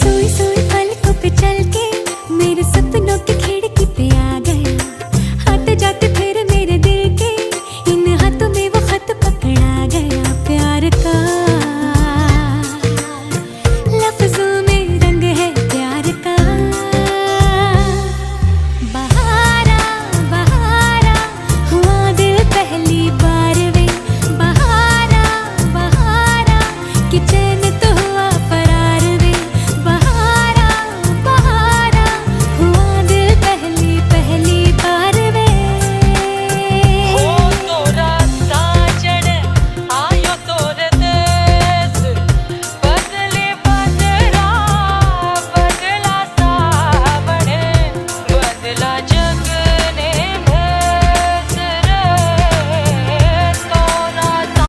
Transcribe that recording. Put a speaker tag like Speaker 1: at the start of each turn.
Speaker 1: सोई सोई पलकों पे चल के मेरे सपनों की खिड़की पे आ गया। आते जाते फिर मेरे दिल के इन हाथों में वो खत पकड़ा गया। प्यार का लफ्जों में रंग है प्यार का। बहारा बहारा हुआ दिल पहली बार वे। बहारा बहारा कि